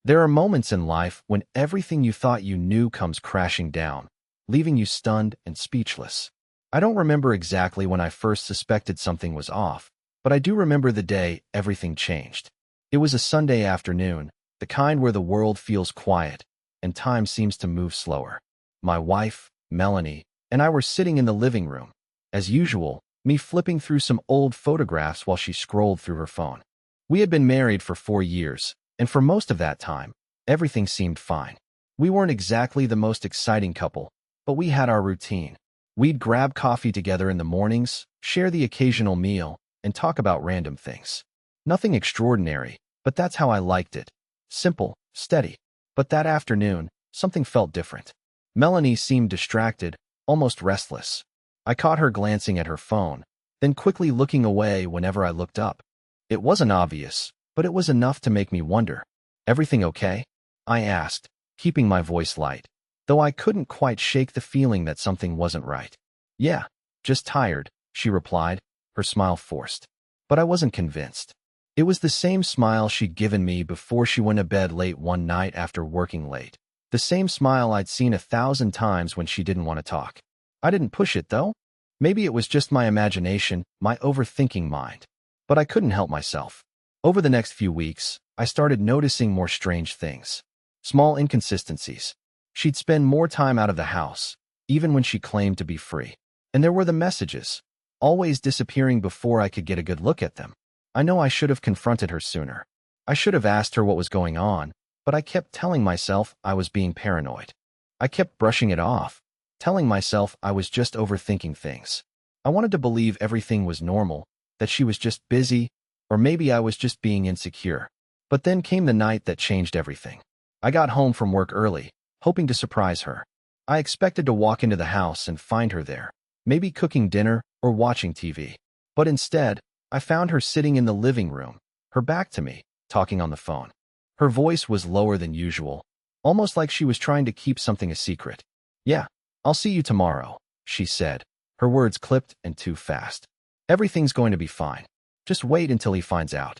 There are moments in life when everything you thought you knew comes crashing down, leaving you stunned and speechless. I don't remember exactly when I first suspected something was off, but I do remember the day everything changed. It was a Sunday afternoon, the kind where the world feels quiet and time seems to move slower. My wife, Melanie, and I were sitting in the living room. As usual, me flipping through some old photographs while she scrolled through her phone. We had been married for 4 years, and for most of that time, everything seemed fine. We weren't exactly the most exciting couple, but we had our routine. We'd grab coffee together in the mornings, share the occasional meal, and talk about random things. Nothing extraordinary, but that's how I liked it. Simple, steady. But that afternoon, something felt different. Melanie seemed distracted, almost restless. I caught her glancing at her phone, then quickly looking away whenever I looked up. It wasn't obvious, but it was enough to make me wonder. "Everything okay?" I asked, keeping my voice light, though I couldn't quite shake the feeling that something wasn't right. "Yeah, just tired," she replied, her smile forced. But I wasn't convinced. It was the same smile she'd given me before she went to bed late one night after working late. The same smile I'd seen 1,000 times when she didn't want to talk. I didn't push it, though. Maybe it was just my imagination, my overthinking mind. But I couldn't help myself. Over the next few weeks, I started noticing more strange things. Small inconsistencies. She'd spend more time out of the house, even when she claimed to be free. And there were the messages, always disappearing before I could get a good look at them. I know I should have confronted her sooner. I should have asked her what was going on, but I kept telling myself I was being paranoid. I kept brushing it off, telling myself I was just overthinking things. I wanted to believe everything was normal, that she was just busy, or maybe I was just being insecure. But then came the night that changed everything. I got home from work early, hoping to surprise her. I expected to walk into the house and find her there, maybe cooking dinner or watching TV. But instead, I found her sitting in the living room, her back to me, talking on the phone. Her voice was lower than usual, almost like she was trying to keep something a secret. "Yeah, I'll see you tomorrow," she said, her words clipped and too fast. "Everything's going to be fine. Just wait until he finds out."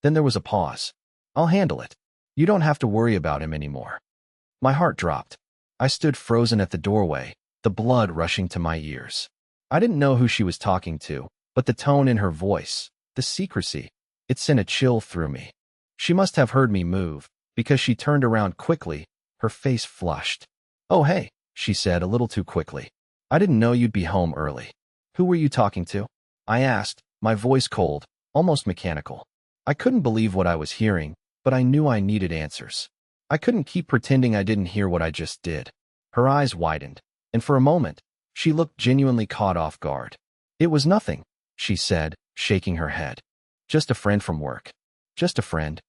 Then there was a pause. "I'll handle it. You don't have to worry about him anymore." My heart dropped. I stood frozen at the doorway, the blood rushing to my ears. I didn't know who she was talking to, but the tone in her voice, the secrecy, it sent a chill through me. She must have heard me move, because she turned around quickly, her face flushed. "Oh, hey," she said a little too quickly. "I didn't know you'd be home early. Who were you talking to?" I asked, my voice cold, almost mechanical. I couldn't believe what I was hearing, but I knew I needed answers. I couldn't keep pretending I didn't hear what I just did. Her eyes widened, and for a moment, she looked genuinely caught off guard. "It was nothing," she said, shaking her head. "Just a friend from work." "Just a friend?"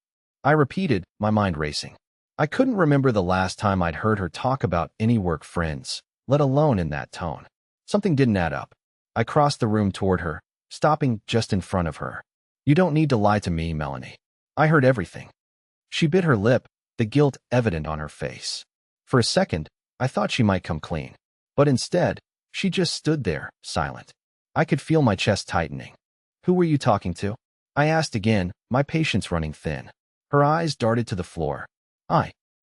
I repeated, my mind racing. I couldn't remember the last time I'd heard her talk about any work friends, let alone in that tone. Something didn't add up. I crossed the room toward her, stopping just in front of her. "You don't need to lie to me, Melanie. I heard everything." She bit her lip, the guilt evident on her face. For a second, I thought she might come clean. But instead, she just stood there, silent. I could feel my chest tightening. "Who were you talking to?" I asked again, my patience running thin. Her eyes darted to the floor.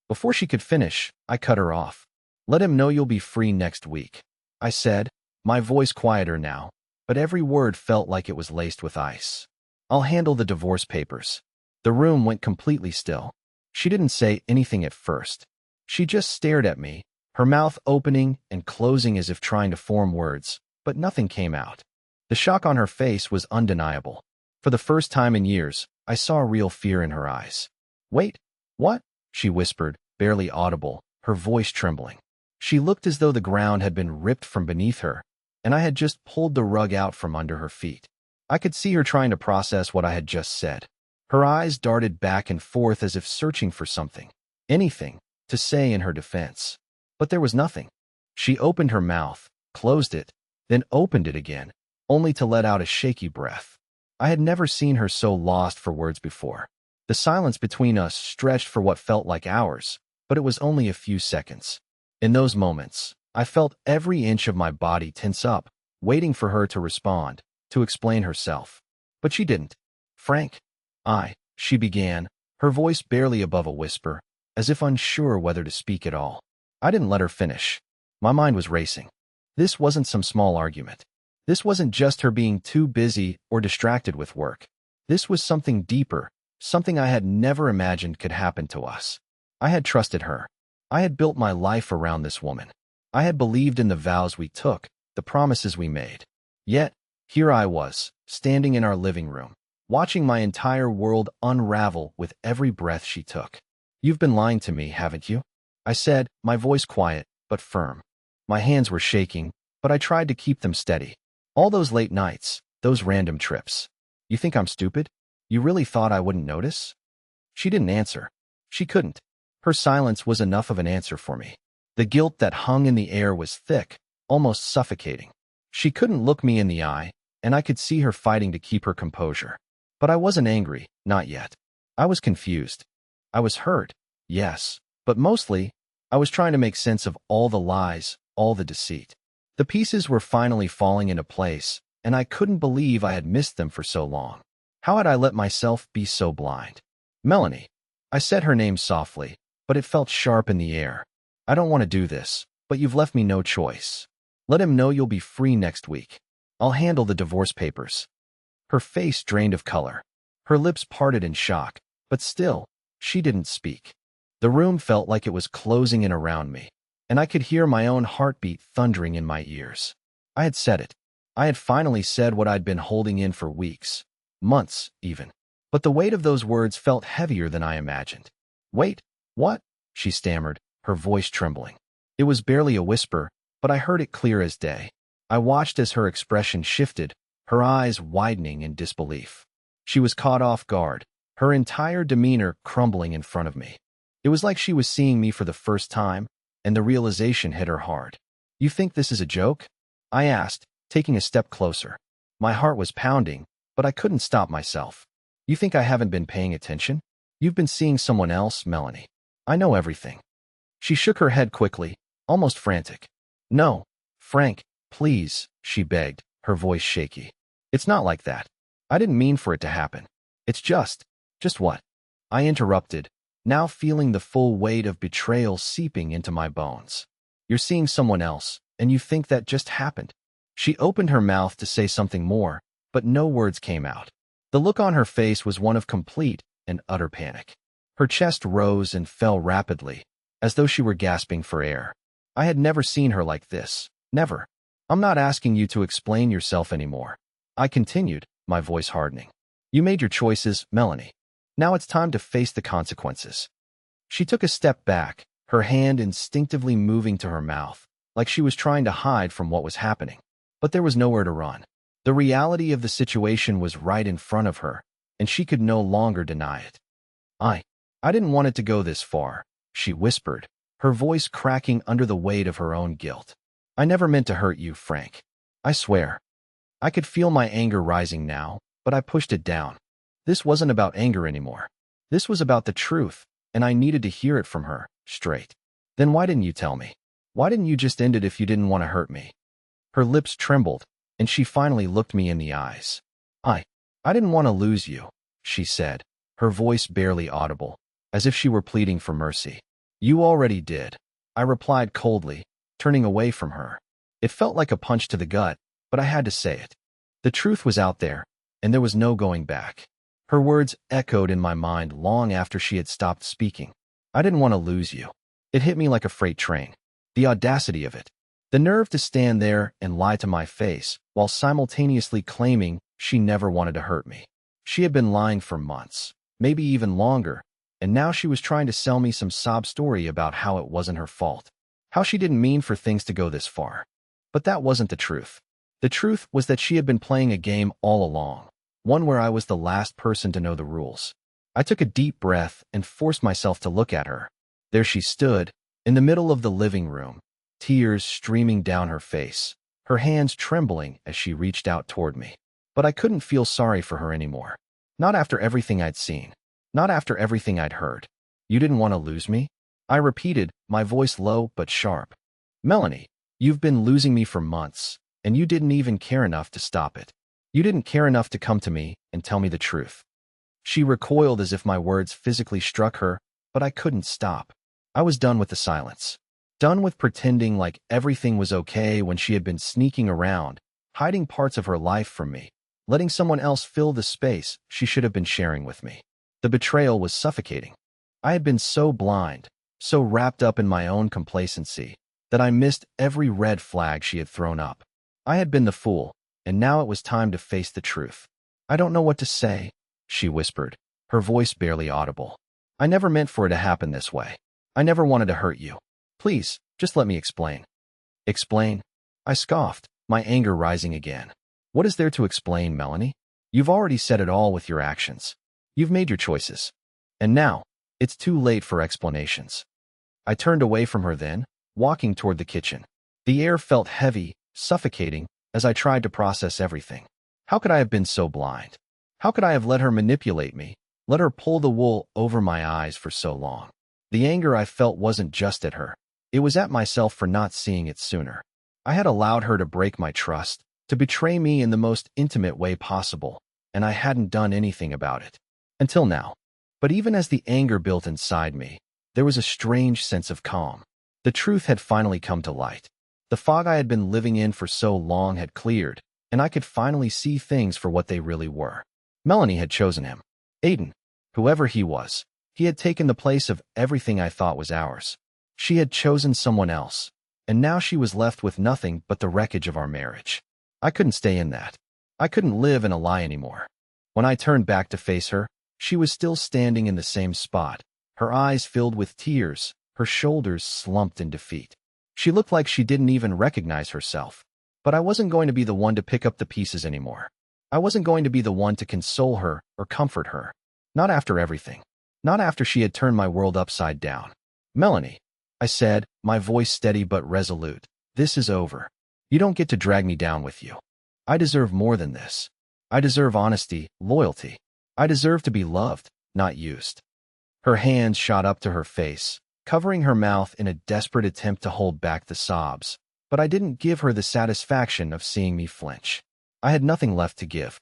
Before she could finish, I cut her off. "Let him know you'll be free next week," I said, my voice quieter now, but every word felt like it was laced with ice. "I'll handle the divorce papers." The room went completely still. She didn't say anything at first. She just stared at me, her mouth opening and closing as if trying to form words, but nothing came out. The shock on her face was undeniable. For the first time in years, I saw real fear in her eyes. "Wait, what?" she whispered, barely audible, her voice trembling. She looked as though the ground had been ripped from beneath her, and I had just pulled the rug out from under her feet. I could see her trying to process what I had just said. Her eyes darted back and forth as if searching for something, anything, to say in her defense. But there was nothing. She opened her mouth, closed it, then opened it again, only to let out a shaky breath. I had never seen her so lost for words before. The silence between us stretched for what felt like hours, but it was only a few seconds. In those moments, I felt every inch of my body tense up, waiting for her to respond, to explain herself. But she didn't. "Frank, she began, her voice barely above a whisper, as if unsure whether to speak at all. I didn't let her finish. My mind was racing. This wasn't some small argument. This wasn't just her being too busy or distracted with work. This was something deeper, something I had never imagined could happen to us. I had trusted her. I had built my life around this woman. I had believed in the vows we took, the promises we made. Yet, here I was, standing in our living room, watching my entire world unravel with every breath she took. "You've been lying to me, haven't you?" I said, my voice quiet but firm. My hands were shaking, but I tried to keep them steady. "All those late nights, those random trips. You think I'm stupid? You really thought I wouldn't notice?" She didn't answer. She couldn't. Her silence was enough of an answer for me. The guilt that hung in the air was thick, almost suffocating. She couldn't look me in the eye, and I could see her fighting to keep her composure. But I wasn't angry, not yet. I was confused. I was hurt, yes, but mostly, I was trying to make sense of all the lies, all the deceit. The pieces were finally falling into place, and I couldn't believe I had missed them for so long. How had I let myself be so blind? "Melanie." I said her name softly, but it felt sharp in the air. "I don't want to do this, but you've left me no choice. Let him know you'll be free next week. I'll handle the divorce papers." Her face drained of color. Her lips parted in shock, but still, she didn't speak. The room felt like it was closing in around me, and I could hear my own heartbeat thundering in my ears. I had said it. I had finally said what I'd been holding in for weeks, months even. But the weight of those words felt heavier than I imagined. "Wait, what?" she stammered, her voice trembling. It was barely a whisper, but I heard it clear as day. I watched as her expression shifted, her eyes widening in disbelief. She was caught off guard, her entire demeanor crumbling in front of me. It was like she was seeing me for the first time, and the realization hit her hard. "You think this is a joke?" I asked, taking a step closer. My heart was pounding, but I couldn't stop myself. "You think I haven't been paying attention? You've been seeing someone else, Melanie. I know everything." She shook her head quickly, almost frantic. "No, Frank, please," she begged, her voice shaky. "It's not like that. I didn't mean for it to happen. It's just what?" I interrupted, now feeling the full weight of betrayal seeping into my bones. "You're seeing someone else, and you think that just happened." She opened her mouth to say something more, but no words came out. The look on her face was one of complete and utter panic. Her chest rose and fell rapidly, as though she were gasping for air. I had never seen her like this. Never. "I'm not asking you to explain yourself anymore," I continued, my voice hardening. "You made your choices, Melanie. Now it's time to face the consequences." She took a step back, her hand instinctively moving to her mouth, like she was trying to hide from what was happening. But there was nowhere to run. The reality of the situation was right in front of her, and she could no longer deny it. I didn't want it to go this far," she whispered, her voice cracking under the weight of her own guilt. "I never meant to hurt you, Frank. I swear." I could feel my anger rising now, but I pushed it down. This wasn't about anger anymore. This was about the truth, and I needed to hear it from her, straight. "Then why didn't you tell me? Why didn't you just end it if you didn't want to hurt me?" Her lips trembled, and she finally looked me in the eyes. I didn't want to lose you," she said, her voice barely audible, as if she were pleading for mercy. "You already did," I replied coldly, turning away from her. It felt like a punch to the gut, but I had to say it. The truth was out there, and there was no going back. Her words echoed in my mind long after she had stopped speaking. "I didn't want to lose you." It hit me like a freight train. The audacity of it. The nerve to stand there and lie to my face, while simultaneously claiming she never wanted to hurt me. She had been lying for months, maybe even longer, and now she was trying to sell me some sob story about how it wasn't her fault, how she didn't mean for things to go this far. But that wasn't the truth. The truth was that she had been playing a game all along, one where I was the last person to know the rules. I took a deep breath and forced myself to look at her. There she stood, in the middle of the living room, tears streaming down her face, her hands trembling as she reached out toward me. But I couldn't feel sorry for her anymore. Not after everything I'd seen. Not after everything I'd heard. "You didn't want to lose me?" I repeated, my voice low but sharp. "Melanie, you've been losing me for months, and you didn't even care enough to stop it. You didn't care enough to come to me and tell me the truth." She recoiled as if my words physically struck her, but I couldn't stop. I was done with the silence. Done with pretending like everything was okay when she had been sneaking around, hiding parts of her life from me, letting someone else fill the space she should have been sharing with me. The betrayal was suffocating. I had been so blind, so wrapped up in my own complacency, that I missed every red flag she had thrown up. I had been the fool, and now it was time to face the truth. "I don't know what to say," she whispered, her voice barely audible. "I never meant for it to happen this way. I never wanted to hurt you. Please, just let me explain." "Explain?" I scoffed, my anger rising again. "What is there to explain, Melanie? You've already said it all with your actions. You've made your choices. And now, it's too late for explanations." I turned away from her then, walking toward the kitchen. The air felt heavy, suffocating, as I tried to process everything. How could I have been so blind? How could I have let her manipulate me, let her pull the wool over my eyes for so long? The anger I felt wasn't just at her. It was at myself for not seeing it sooner. I had allowed her to break my trust, to betray me in the most intimate way possible, and I hadn't done anything about it. Until now. But even as the anger built inside me, there was a strange sense of calm. The truth had finally come to light. The fog I had been living in for so long had cleared, and I could finally see things for what they really were. Melanie had chosen him. Aiden. Whoever he was. He had taken the place of everything I thought was ours. She had chosen someone else, and now she was left with nothing but the wreckage of our marriage. I couldn't stay in that. I couldn't live in a lie anymore. When I turned back to face her, she was still standing in the same spot, her eyes filled with tears, her shoulders slumped in defeat. She looked like she didn't even recognize herself. But I wasn't going to be the one to pick up the pieces anymore. I wasn't going to be the one to console her or comfort her. Not after everything. Not after she had turned my world upside down. "Melanie," I said, my voice steady but resolute, "this is over. You don't get to drag me down with you. I deserve more than this. I deserve honesty, loyalty. I deserve to be loved, not used." Her hands shot up to her face, covering her mouth in a desperate attempt to hold back the sobs, but I didn't give her the satisfaction of seeing me flinch. I had nothing left to give.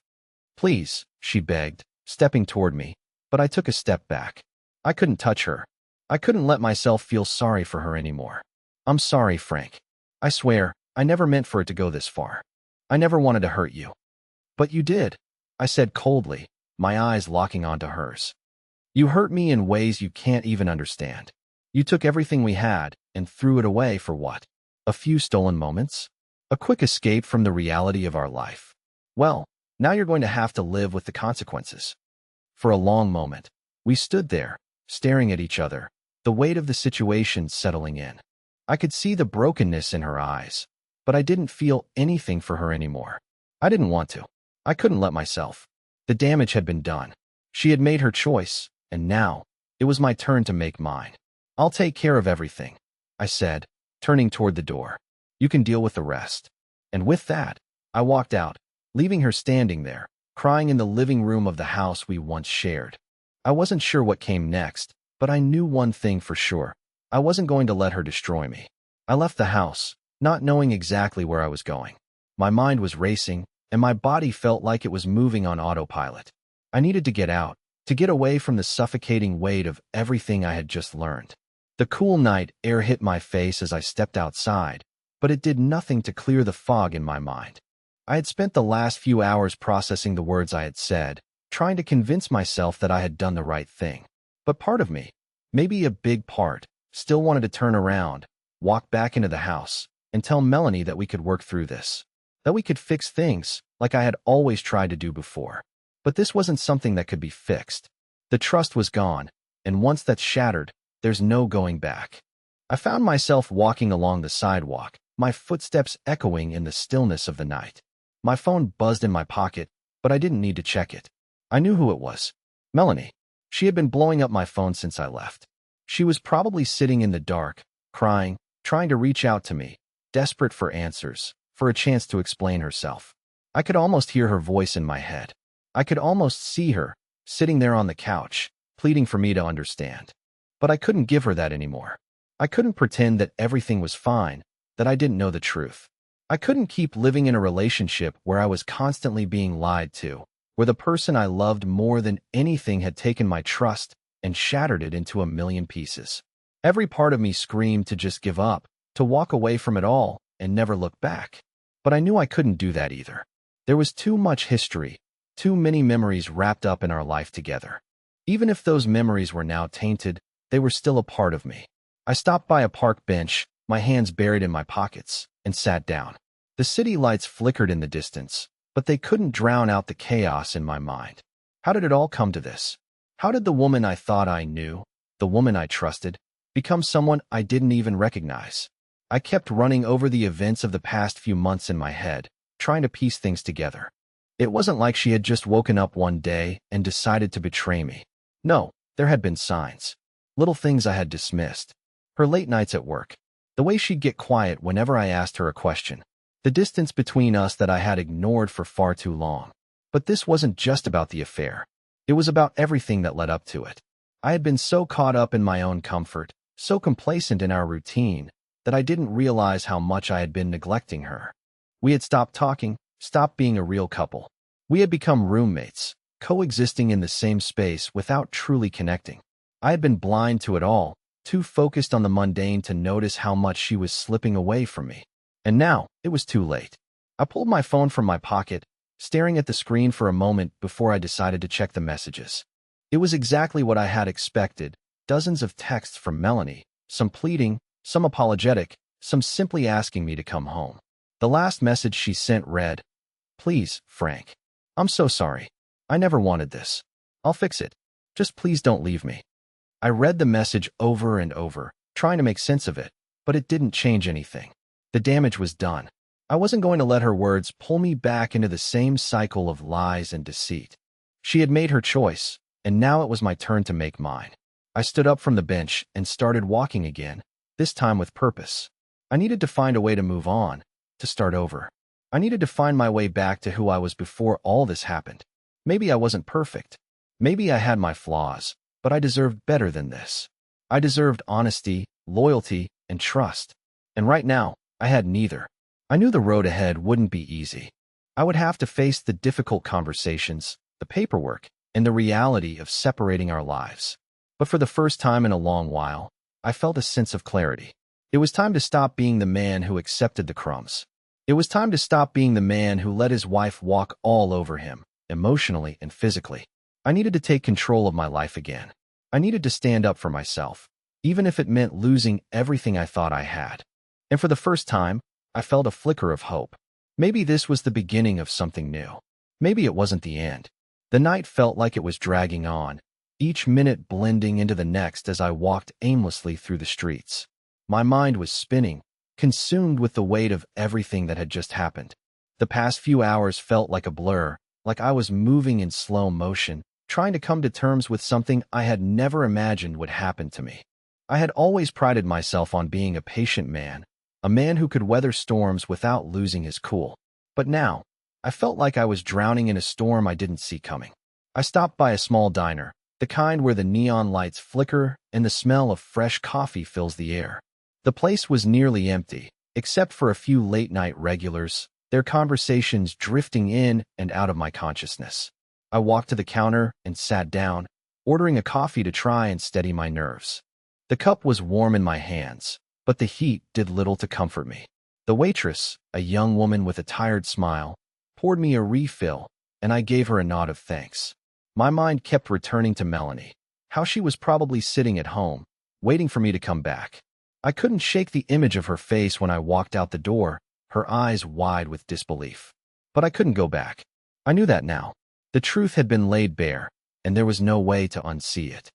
"Please," she begged, stepping toward me, but I took a step back. I couldn't touch her. I couldn't let myself feel sorry for her anymore. "I'm sorry, Frank. I swear, I never meant for it to go this far. I never wanted to hurt you." "But you did," I said coldly, my eyes locking onto hers. "You hurt me in ways you can't even understand. You took everything we had and threw it away for what? A few stolen moments? A quick escape from the reality of our life? Well, now you're going to have to live with the consequences." For a long moment, we stood there, staring at each other, the weight of the situation settling in. I could see the brokenness in her eyes, but I didn't feel anything for her anymore. I didn't want to. I couldn't let myself. The damage had been done. She had made her choice, and now, it was my turn to make mine. "I'll take care of everything," I said, turning toward the door. "You can deal with the rest." And with that, I walked out, leaving her standing there, crying in the living room of the house we once shared. I wasn't sure what came next, but I knew one thing for sure. I wasn't going to let her destroy me. I left the house, not knowing exactly where I was going. My mind was racing, and my body felt like it was moving on autopilot. I needed to get out, to get away from the suffocating weight of everything I had just learned. The cool night air hit my face as I stepped outside, but it did nothing to clear the fog in my mind. I had spent the last few hours processing the words I had said, trying to convince myself that I had done the right thing. But part of me, maybe a big part, still wanted to turn around, walk back into the house, and tell Melanie that we could work through this, that we could fix things like I had always tried to do before. But this wasn't something that could be fixed. The trust was gone, and once that's shattered, there's no going back. I found myself walking along the sidewalk, my footsteps echoing in the stillness of the night. My phone buzzed in my pocket, but I didn't need to check it. I knew who it was. Melanie. She had been blowing up my phone since I left. She was probably sitting in the dark, crying, trying to reach out to me, desperate for answers, for a chance to explain herself. I could almost hear her voice in my head. I could almost see her, sitting there on the couch, pleading for me to understand. But I couldn't give her that anymore. I couldn't pretend that everything was fine, that I didn't know the truth. I couldn't keep living in a relationship where I was constantly being lied to, where the person I loved more than anything had taken my trust and shattered it into a million pieces. Every part of me screamed to just give up, to walk away from it all and never look back. But I knew I couldn't do that either. There was too much history, too many memories wrapped up in our life together. Even if those memories were now tainted, they were still a part of me. I stopped by a park bench, my hands buried in my pockets, and sat down. The city lights flickered in the distance, but they couldn't drown out the chaos in my mind. How did it all come to this? How did the woman I thought I knew, the woman I trusted, become someone I didn't even recognize? I kept running over the events of the past few months in my head, trying to piece things together. It wasn't like she had just woken up one day and decided to betray me. No, there had been signs. Little things I had dismissed. Her late nights at work. The way she'd get quiet whenever I asked her a question. The distance between us that I had ignored for far too long. But this wasn't just about the affair. It was about everything that led up to it. I had been so caught up in my own comfort, so complacent in our routine, that I didn't realize how much I had been neglecting her. We had stopped talking, stopped being a real couple. We had become roommates, coexisting in the same space without truly connecting. I had been blind to it all, too focused on the mundane to notice how much she was slipping away from me. And now, it was too late. I pulled my phone from my pocket, staring at the screen for a moment before I decided to check the messages. It was exactly what I had expected, dozens of texts from Melanie, some pleading, some apologetic, some simply asking me to come home. The last message she sent read, "Please, Frank. I'm so sorry. I never wanted this. I'll fix it. Just please don't leave me." I read the message over and over, trying to make sense of it, but it didn't change anything. The damage was done. I wasn't going to let her words pull me back into the same cycle of lies and deceit. She had made her choice, and now it was my turn to make mine. I stood up from the bench and started walking again, this time with purpose. I needed to find a way to move on, to start over. I needed to find my way back to who I was before all this happened. Maybe I wasn't perfect. Maybe I had my flaws, but I deserved better than this. I deserved honesty, loyalty, and trust. And right now, I had neither. I knew the road ahead wouldn't be easy. I would have to face the difficult conversations, the paperwork, and the reality of separating our lives. But for the first time in a long while, I felt a sense of clarity. It was time to stop being the man who accepted the crumbs. It was time to stop being the man who let his wife walk all over him, emotionally and physically. I needed to take control of my life again. I needed to stand up for myself, even if it meant losing everything I thought I had. And for the first time, I felt a flicker of hope. Maybe this was the beginning of something new. Maybe it wasn't the end. The night felt like it was dragging on, each minute blending into the next as I walked aimlessly through the streets. My mind was spinning, consumed with the weight of everything that had just happened. The past few hours felt like a blur, like I was moving in slow motion, trying to come to terms with something I had never imagined would happen to me. I had always prided myself on being a patient man, a man who could weather storms without losing his cool. But now, I felt like I was drowning in a storm I didn't see coming. I stopped by a small diner, the kind where the neon lights flicker and the smell of fresh coffee fills the air. The place was nearly empty, except for a few late-night regulars, their conversations drifting in and out of my consciousness. I walked to the counter and sat down, ordering a coffee to try and steady my nerves. The cup was warm in my hands, but the heat did little to comfort me. The waitress, a young woman with a tired smile, poured me a refill, and I gave her a nod of thanks. My mind kept returning to Melanie, how she was probably sitting at home, waiting for me to come back. I couldn't shake the image of her face when I walked out the door, her eyes wide with disbelief. But I couldn't go back. I knew that now. The truth had been laid bare, and there was no way to unsee it.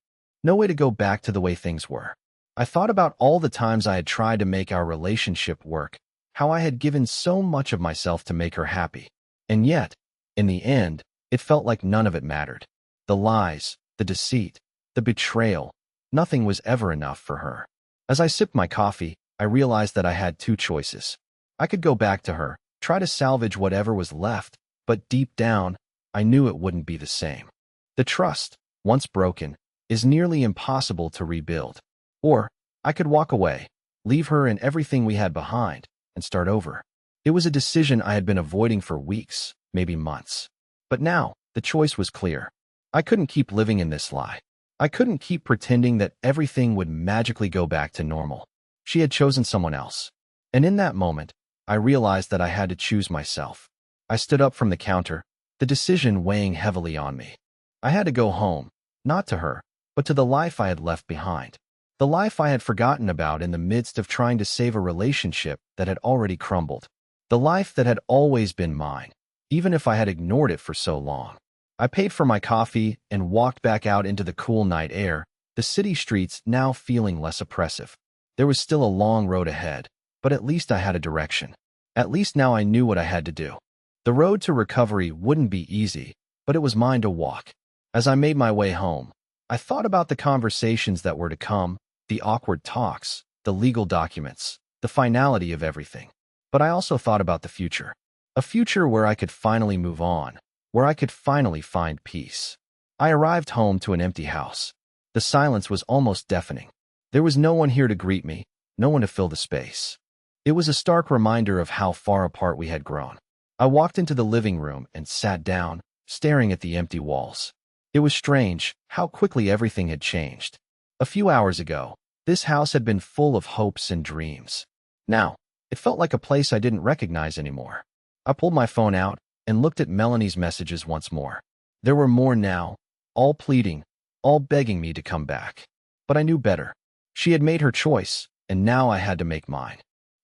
No way to go back to the way things were. I thought about all the times I had tried to make our relationship work, how I had given so much of myself to make her happy. And yet, in the end, it felt like none of it mattered. The lies, the deceit, the betrayal, nothing was ever enough for her. As I sipped my coffee, I realized that I had two choices. I could go back to her, try to salvage whatever was left, but deep down, I knew it wouldn't be the same. The trust, once broken, is nearly impossible to rebuild. Or, I could walk away, leave her and everything we had behind, and start over. It was a decision I had been avoiding for weeks, maybe months. But now, The choice was clear. I couldn't keep living in this lie. I couldn't keep pretending that everything would magically go back to normal. She had chosen someone else. And in that moment, I realized that I had to choose myself. I stood up from the counter, the decision weighing heavily on me. I had to go home, not to her, but to the life I had left behind. The life I had forgotten about in the midst of trying to save a relationship that had already crumbled. The life that had always been mine, even if I had ignored it for so long. I paid for my coffee and walked back out into the cool night air, the city streets now feeling less oppressive. There was still a long road ahead, but at least I had a direction. At least now I knew what I had to do. The road to recovery wouldn't be easy, but it was mine to walk. As I made my way home, I thought about the conversations that were to come, the awkward talks, the legal documents, the finality of everything. But I also thought about the future. A future where I could finally move on, where I could finally find peace. I arrived home to an empty house. The silence was almost deafening. There was no one here to greet me, no one to fill the space. It was a stark reminder of how far apart we had grown. I walked into the living room and sat down, staring at the empty walls. It was strange how quickly everything had changed. A few hours ago, this house had been full of hopes and dreams. Now, it felt like a place I didn't recognize anymore. I pulled my phone out and looked at Melanie's messages once more. There were more now, all pleading, all begging me to come back. But I knew better. She had made her choice, and now I had to make mine.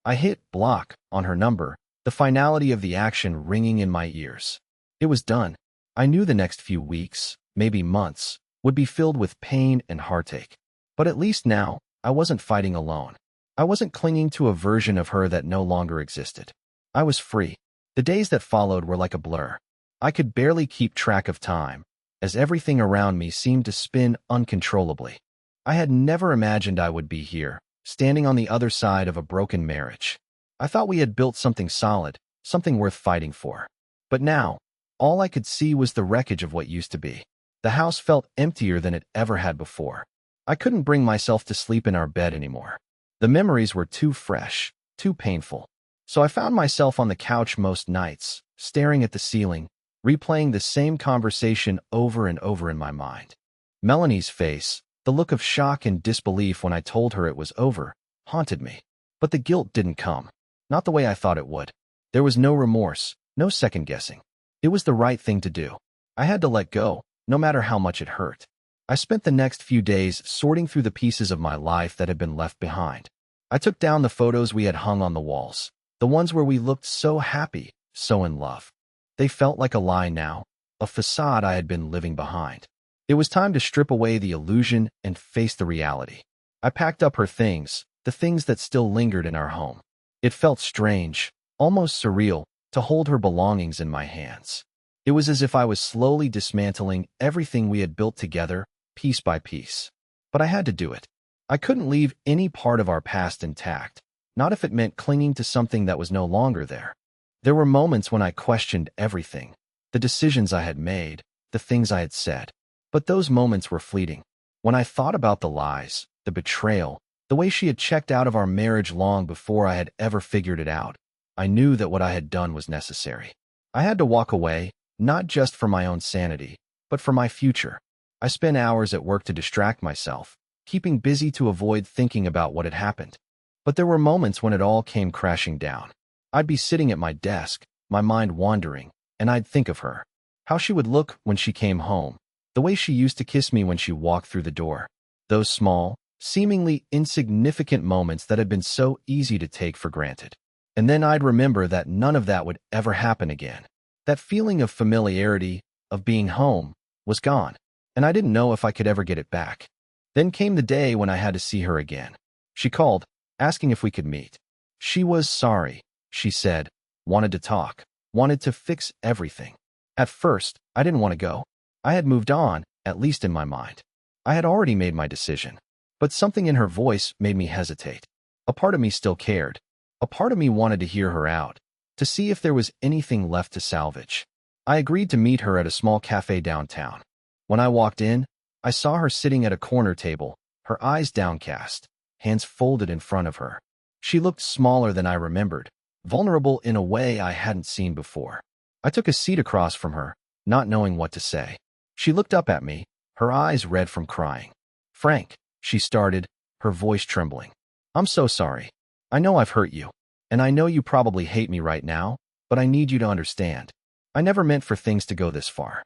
I hit block on her number, the finality of the action ringing in my ears. It was done. I knew the next few weeks, maybe months, would be filled with pain and heartache. But at least now, I wasn't fighting alone. I wasn't clinging to a version of her that no longer existed. I was free. The days that followed were like a blur. I could barely keep track of time, as everything around me seemed to spin uncontrollably. I had never imagined I would be here, standing on the other side of a broken marriage. I thought we had built something solid, something worth fighting for. But now, all I could see was the wreckage of what used to be. The house felt emptier than it ever had before. I couldn't bring myself to sleep in our bed anymore. The memories were too fresh, too painful. So I found myself on the couch most nights, staring at the ceiling, replaying the same conversation over and over in my mind. Melanie's face, the look of shock and disbelief when I told her it was over, haunted me. But the guilt didn't come. Not the way I thought it would. There was no remorse, no second guessing. It was the right thing to do. I had to let go, no matter how much it hurt. I spent the next few days sorting through the pieces of my life that had been left behind. I took down the photos we had hung on the walls, the ones where we looked so happy, so in love. They felt like a lie now, a facade I had been living behind. It was time to strip away the illusion and face the reality. I packed up her things, the things that still lingered in our home. It felt strange, almost surreal, to hold her belongings in my hands. It was as if I was slowly dismantling everything we had built together, piece by piece. But I had to do it. I couldn't leave any part of our past intact, not if it meant clinging to something that was no longer there. There were moments when I questioned everything, the decisions I had made, the things I had said. But those moments were fleeting. When I thought about the lies, the betrayal, the way she had checked out of our marriage long before I had ever figured it out, I knew that what I had done was necessary. I had to walk away, not just for my own sanity, but for my future. I spent hours at work to distract myself, keeping busy to avoid thinking about what had happened. But there were moments when it all came crashing down. I'd be sitting at my desk, my mind wandering, and I'd think of her. How she would look when she came home, the way she used to kiss me when she walked through the door. Those small, seemingly insignificant moments that had been so easy to take for granted. And then I'd remember that none of that would ever happen again. That feeling of familiarity, of being home, was gone, and I didn't know if I could ever get it back. Then came the day when I had to see her again. She called, asking if we could meet. She was sorry, she said, wanted to talk, wanted to fix everything. At first, I didn't want to go. I had moved on, at least in my mind. I had already made my decision. But something in her voice made me hesitate. A part of me still cared. A part of me wanted to hear her out, to see if there was anything left to salvage. I agreed to meet her at a small cafe downtown. When I walked in, I saw her sitting at a corner table, her eyes downcast, hands folded in front of her. She looked smaller than I remembered, vulnerable in a way I hadn't seen before. I took a seat across from her, not knowing what to say. She looked up at me, her eyes red from crying. "Frank," she started, her voice trembling. "I'm so sorry. I know I've hurt you, and I know you probably hate me right now, but I need you to understand. I never meant for things to go this far."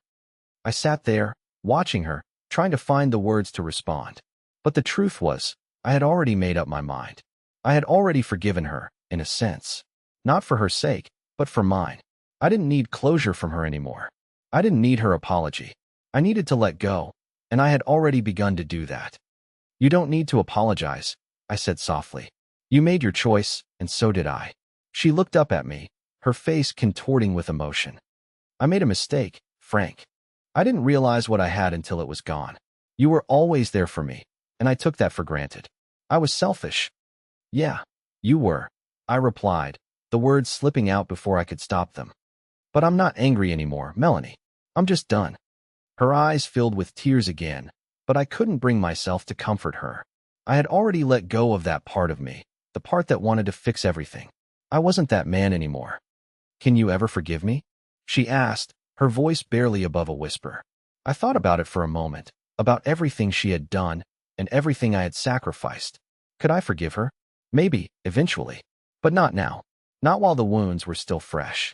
I sat there, watching her, trying to find the words to respond. But the truth was, I had already made up my mind. I had already forgiven her, in a sense. Not for her sake, but for mine. I didn't need closure from her anymore. I didn't need her apology. I needed to let go, and I had already begun to do that. "You don't need to apologize," I said softly. "You made your choice, and so did I." She looked up at me, her face contorting with emotion. "I made a mistake, Frank. I didn't realize what I had until it was gone. You were always there for me, and I took that for granted. I was selfish." "Yeah, you were," I replied, the words slipping out before I could stop them. "But I'm not angry anymore, Melanie. I'm just done." Her eyes filled with tears again, but I couldn't bring myself to comfort her. I had already let go of that part of me, the part that wanted to fix everything. I wasn't that man anymore. "Can you ever forgive me?" she asked, her voice barely above a whisper. I thought about it for a moment, about everything she had done and everything I had sacrificed. Could I forgive her? Maybe, eventually. But not now. Not while the wounds were still fresh.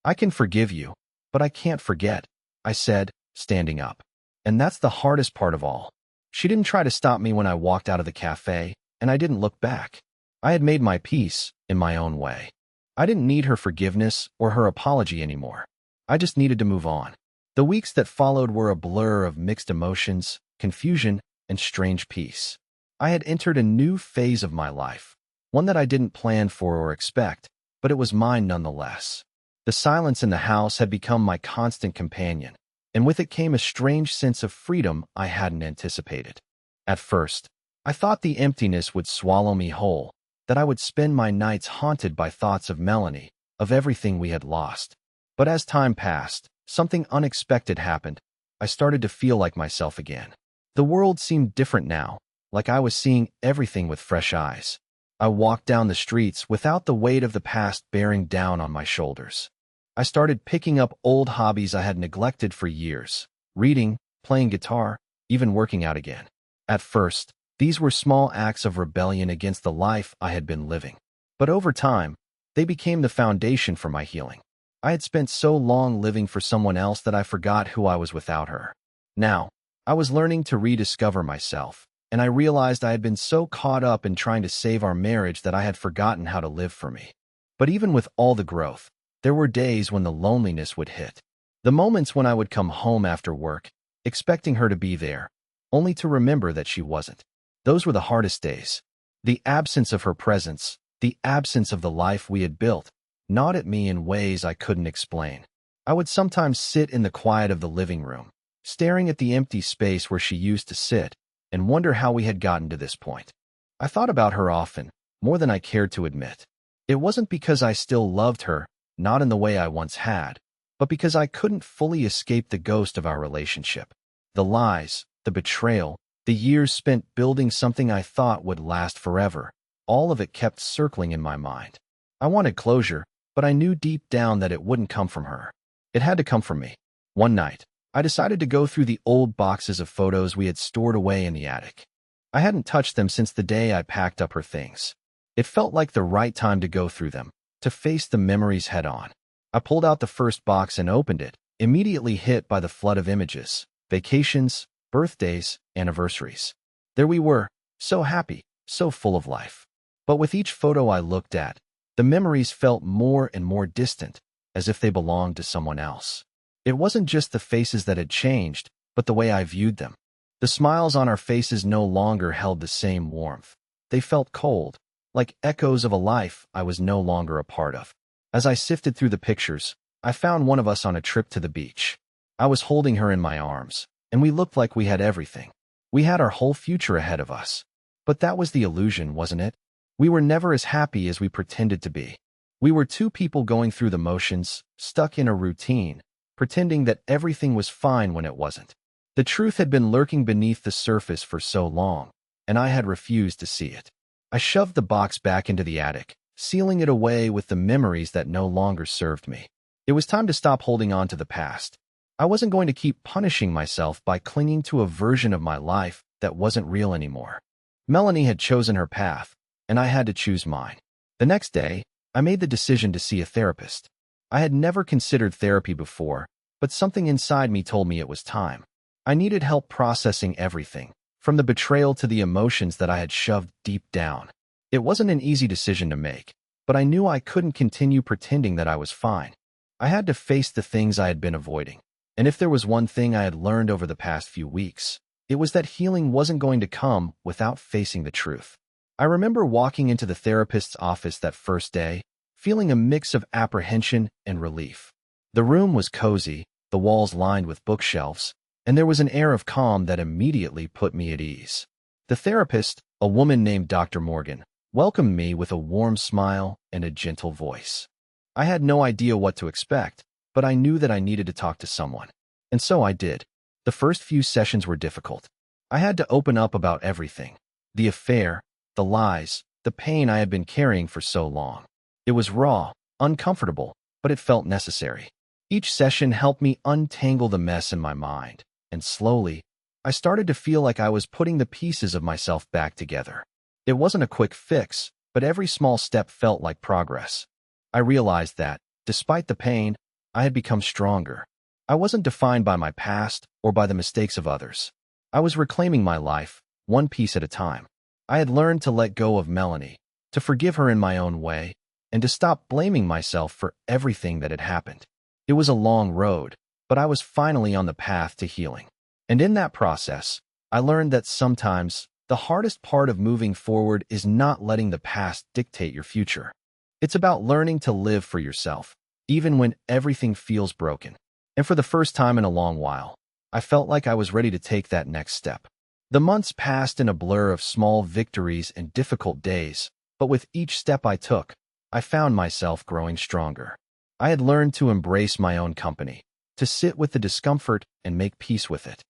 "I can forgive you, but I can't forget," I said, standing up. And that's the hardest part of all. She didn't try to stop me when I walked out of the cafe, and I didn't look back. I had made my peace in my own way. I didn't need her forgiveness or her apology anymore. I just needed to move on. The weeks that followed were a blur of mixed emotions, confusion, and strange peace. I had entered a new phase of my life, one that I didn't plan for or expect, but it was mine nonetheless. The silence in the house had become my constant companion, and with it came a strange sense of freedom I hadn't anticipated. At first, I thought the emptiness would swallow me whole, that I would spend my nights haunted by thoughts of Melanie, of everything we had lost. But as time passed, something unexpected happened. I started to feel like myself again. The world seemed different now, like I was seeing everything with fresh eyes. I walked down the streets without the weight of the past bearing down on my shoulders. I started picking up old hobbies I had neglected for years, reading, playing guitar, even working out again. At first, these were small acts of rebellion against the life I had been living. But over time, they became the foundation for my healing. I had spent so long living for someone else that I forgot who I was without her. Now, I was learning to rediscover myself, and I realized I had been so caught up in trying to save our marriage that I had forgotten how to live for me. But even with all the growth, there were days when the loneliness would hit. The moments when I would come home after work, expecting her to be there, only to remember that she wasn't. Those were the hardest days. The absence of her presence, the absence of the life we had built, gnawed at me in ways I couldn't explain. I would sometimes sit in the quiet of the living room, staring at the empty space where she used to sit, and wonder how we had gotten to this point. I thought about her often, more than I cared to admit. It wasn't because I still loved her, not in the way I once had, but because I couldn't fully escape the ghost of our relationship. The lies, the betrayal, the years spent building something I thought would last forever, all of it kept circling in my mind. I wanted closure, but I knew deep down that it wouldn't come from her. It had to come from me. One night, I decided to go through the old boxes of photos we had stored away in the attic. I hadn't touched them since the day I packed up her things. It felt like the right time to go through them, to face the memories head on. I pulled out the first box and opened it, immediately hit by the flood of images, vacations, birthdays, anniversaries. There we were, so happy, so full of life. But with each photo I looked at, the memories felt more and more distant, as if they belonged to someone else. It wasn't just the faces that had changed, but the way I viewed them. The smiles on our faces no longer held the same warmth. They felt cold, like echoes of a life I was no longer a part of. As I sifted through the pictures, I found one of us on a trip to the beach. I was holding her in my arms, and we looked like we had everything. We had our whole future ahead of us. But that was the illusion, wasn't it? We were never as happy as we pretended to be. We were two people going through the motions, stuck in a routine, pretending that everything was fine when it wasn't. The truth had been lurking beneath the surface for so long, and I had refused to see it. I shoved the box back into the attic, sealing it away with the memories that no longer served me. It was time to stop holding on to the past. I wasn't going to keep punishing myself by clinging to a version of my life that wasn't real anymore. Melanie had chosen her path, and I had to choose mine. The next day, I made the decision to see a therapist. I had never considered therapy before, but something inside me told me it was time. I needed help processing everything, from the betrayal to the emotions that I had shoved deep down. It wasn't an easy decision to make, but I knew I couldn't continue pretending that I was fine. I had to face the things I had been avoiding. And if there was one thing I had learned over the past few weeks, it was that healing wasn't going to come without facing the truth. I remember walking into the therapist's office that first day, feeling a mix of apprehension and relief. The room was cozy, the walls lined with bookshelves, and there was an air of calm that immediately put me at ease. The therapist, a woman named Dr. Morgan, welcomed me with a warm smile and a gentle voice. I had no idea what to expect, but I knew that I needed to talk to someone. And so I did. The first few sessions were difficult. I had to open up about everything. The affair, the lies, the pain I had been carrying for so long. It was raw, uncomfortable, but it felt necessary. Each session helped me untangle the mess in my mind, and slowly, I started to feel like I was putting the pieces of myself back together. It wasn't a quick fix, but every small step felt like progress. I realized that, despite the pain, I had become stronger. I wasn't defined by my past or by the mistakes of others. I was reclaiming my life, one piece at a time. I had learned to let go of Melanie, to forgive her in my own way, and to stop blaming myself for everything that had happened. It was a long road, but I was finally on the path to healing. And in that process, I learned that sometimes the hardest part of moving forward is not letting the past dictate your future. It's about learning to live for yourself, even when everything feels broken. And for the first time in a long while, I felt like I was ready to take that next step. The months passed in a blur of small victories and difficult days, but with each step I took, I found myself growing stronger. I had learned to embrace my own company, to sit with the discomfort and make peace with it.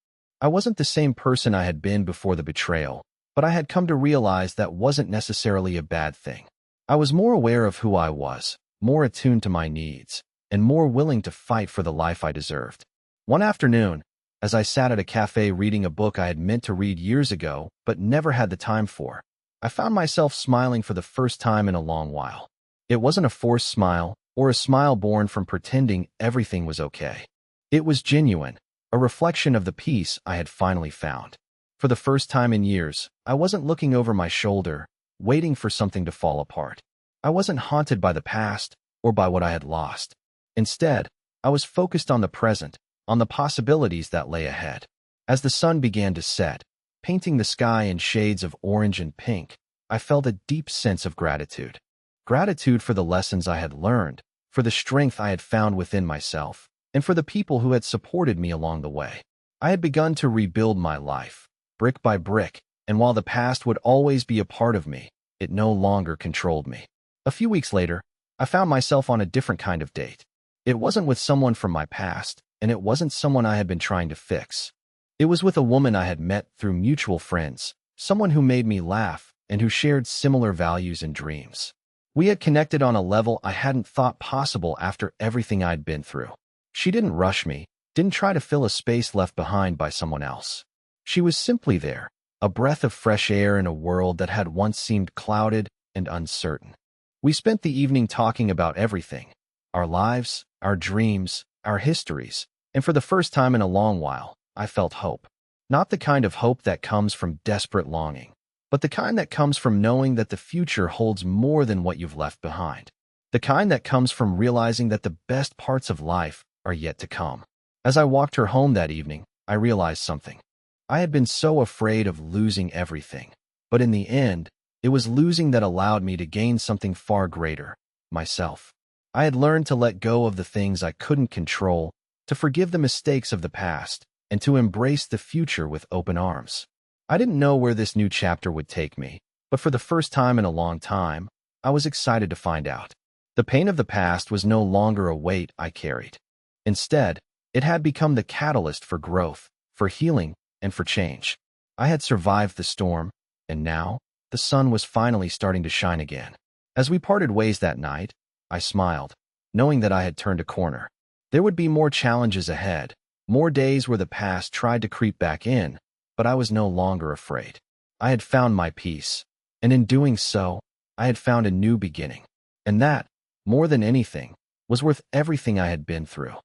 I wasn't the same person I had been before the betrayal, but I had come to realize that wasn't necessarily a bad thing. I was more aware of who I was, more attuned to my needs, and more willing to fight for the life I deserved. One afternoon, as I sat at a cafe reading a book I had meant to read years ago but never had the time for, I found myself smiling for the first time in a long while. It wasn't a forced smile or a smile born from pretending everything was okay. It was genuine, a reflection of the peace I had finally found. For the first time in years, I wasn't looking over my shoulder, waiting for something to fall apart. I wasn't haunted by the past or by what I had lost. Instead, I was focused on the present, on the possibilities that lay ahead. As the sun began to set, painting the sky in shades of orange and pink, I felt a deep sense of gratitude. Gratitude for the lessons I had learned, for the strength I had found within myself, and for the people who had supported me along the way. I had begun to rebuild my life, brick by brick, and while the past would always be a part of me, it no longer controlled me. A few weeks later, I found myself on a different kind of date. It wasn't with someone from my past, and it wasn't someone I had been trying to fix. It was with a woman I had met through mutual friends, someone who made me laugh and who shared similar values and dreams. We had connected on a level I hadn't thought possible after everything I'd been through. She didn't rush me, didn't try to fill a space left behind by someone else. She was simply there, a breath of fresh air in a world that had once seemed clouded and uncertain. We spent the evening talking about everything, our lives, our dreams, our histories, and for the first time in a long while, I felt hope. Not the kind of hope that comes from desperate longing, but the kind that comes from knowing that the future holds more than what you've left behind. The kind that comes from realizing that the best parts of life are yet to come. As I walked her home that evening, I realized something. I had been so afraid of losing everything, but in the end, it was losing that allowed me to gain something far greater, myself. I had learned to let go of the things I couldn't control, to forgive the mistakes of the past, and to embrace the future with open arms. I didn't know where this new chapter would take me, but for the first time in a long time, I was excited to find out. The pain of the past was no longer a weight I carried. Instead, it had become the catalyst for growth, for healing, and for change. I had survived the storm, and now, the sun was finally starting to shine again. As we parted ways that night, I smiled, knowing that I had turned a corner. There would be more challenges ahead, More days where the past tried to creep back in, but I was no longer afraid. I had found my peace, and in doing so, I had found a new beginning. And that, more than anything, was worth everything I had been through.